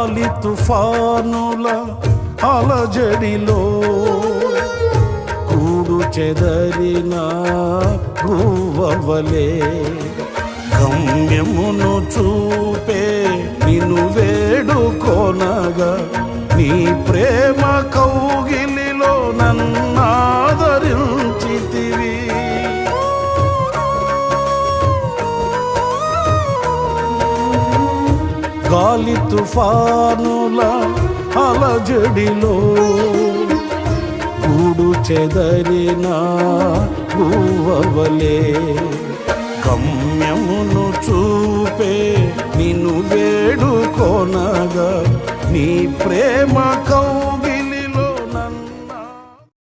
గాలి తుఫానుల అలజడిలో కూడు చెదరిన గువ్వవలే గమ్యమును చూపే నిన్ను వేడుకొనగా నీ ప్రేమ కౌగిలిలో నన్నాదరించితివి. గాలి తుఫానుల అలజడిలో కూడు చెదరిన గువ్వవలే గమ్యమును చూపే నిన్ను వేడుకొనగా నీ ప్రేమ కౌగిలిలో